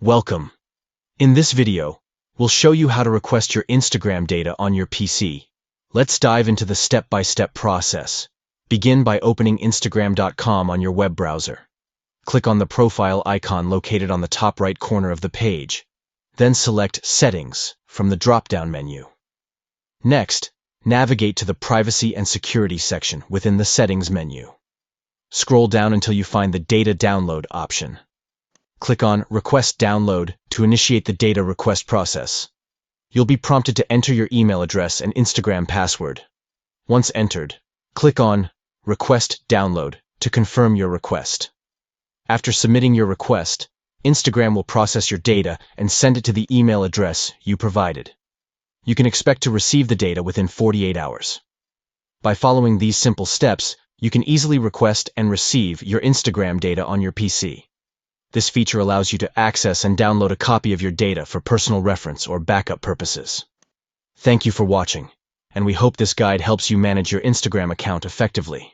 Welcome. In this video, we'll show you how to request your Instagram data on your PC. Let's dive into the step-by-step process. Begin by opening Instagram.com on your web browser. Click on the profile icon located on the top right corner of the page. Then select Settings from the drop-down menu. Next, navigate to the Privacy and Security section within the Settings menu. Scroll down until you find the Data Download option. Click on Request Download to initiate the data request process. You'll be prompted to enter your email address and Instagram password. Once entered, click on Request Download to confirm your request. After submitting your request, Instagram will process your data and send it to the email address you provided. You can expect to receive the data within 48 hours. By following these simple steps, you can easily request and receive your Instagram data on your PC. This feature allows you to access and download a copy of your data for personal reference or backup purposes. Thank you for watching, and we hope this guide helps you manage your Instagram account effectively.